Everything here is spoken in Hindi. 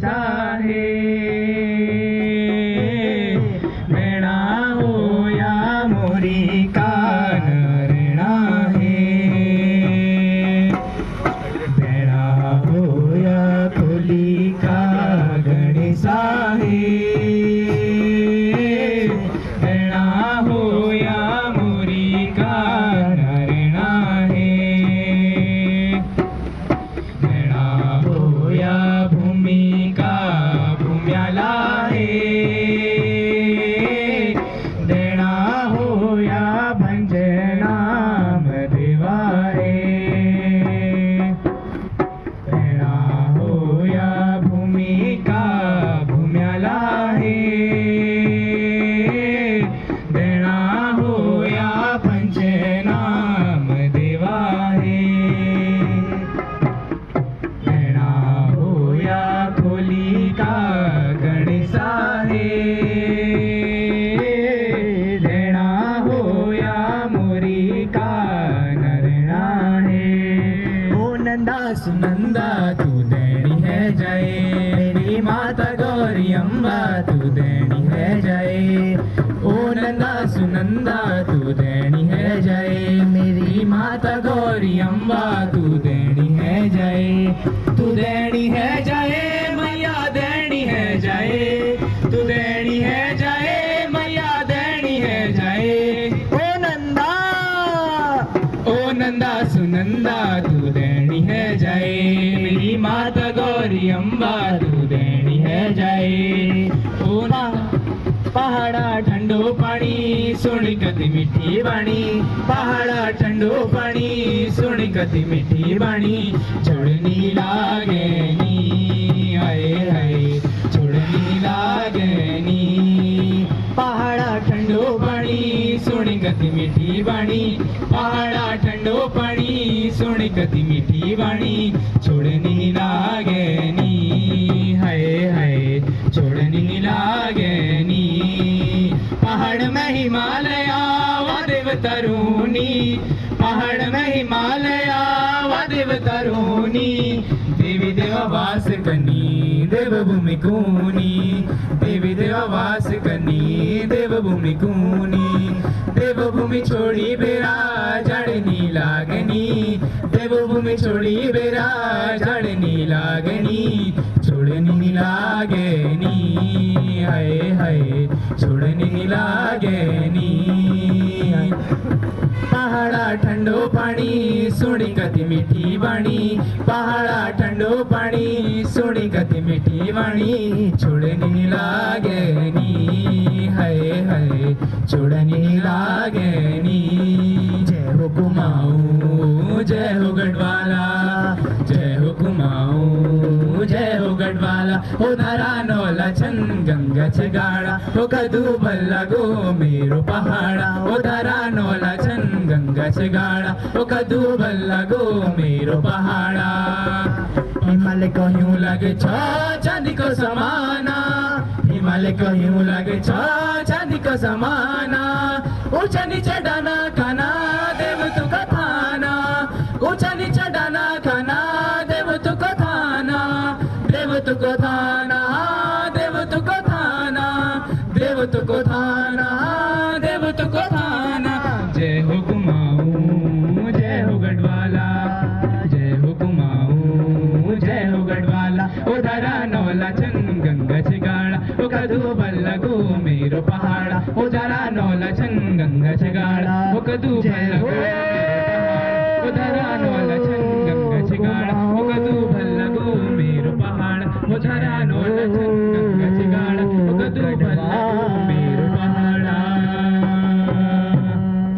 साहे नैना होया मोरी का नैना है नैना होया खोली का गणेशा है नैना होया मोरी का नैना है नैना होया भूमि का भूम्याला है नैना होया भंजना देवा है नैना होया भूमि का भूम्याला है नैना होया भंजना देवा है नैना होया खोली का गणेशा है नैना होया मोरी का नैना है ओ नंदा सुनंदा तू देनी है जय मेरी माता गौरी अम्बा तू देनी है जय ओ नंदा सुनंदा तू देनी है जय मेरी माता गौरी अम्बा तू देनी है जय तू देनी है जय मैया देनी है जय तू देनी है जय मैया देनी है जय ओ नंदा सुनंदा तू देनी है जय मेरी माता गौरी अम्बा तू देनी है जय ओ ना पहाड़ा ठंडो पानी सुन कति मीठी बाणी पहाड़ा ठंडो पानी सुन कति मीठी बाणी छोड़नी लागेनी हाय हाय छोड़नी लागेनी पहाड़ा ठंडो पानी सुन कति मीठी बाणी पहाड़ा ठंडो पानी सुन कति मीठी बाणी छोड़नी लागेनी हाय हाय छोड़नी लागेनी पहाड़ में हिमालया वा देव तरुणी पहाड़ में हिमालया वा देव तरुणी देवी देवा वास कनी देवभूमि कूनी देवी देवा वास कनी देवभूमि कूनी देवभूमि छोड़ी बेरा जड़नी लागनी देवभूमि छोड़ी बेरा जड़नी लागनी छोड़नी लागनी हाय हाय छोड़नी लागनी पहाड़ा ठंडो पानी सुनी कति मीठी बाणी पहाड़ा ठंडो पानी सुनी कति मीठी बाणी छोड़नी लागनी हाय हाय छोड़नी लागनी जय हो कुमाऊं जय हो गढ़वाला जय हो कुमाऊं जय हो गढ़वाला हो धरा नौला छन गंगा छगाड़ा हो कदू बल्ला गो मेरो पहाड़ा हो धरा नौला छन गंगा छगाड़ा हो कदू बल्ला गो मेरो पहाड़ा हिमालय कहीं लगे चांदी को समाना हिमालय कहीं लगे चांदी को समाना ऊंचा नीचे डाना खाना देव तू कथाना ऊंचा नीचे डाना खाना देव तू कथाना देव तू कथाना देव तू कथाना देव तू कथाना देव तू कथाना जय हो कुमाऊं जय हो गढ़वाला जय हो कुमाऊं जय हो गढ़वाला ओ धरा नौला चन गंगा छगाड़ा ओ कदू बल्ला गो मेरो पहाड़ा ओ धरा नौला चन गंगा छगाड़ा ओ कदू बल्ला गो ओ धरा नौला चन गंगा छगाड़ा ओ कदू बल्ला गो मेरो पहाड़ा ओ धरा नौला चन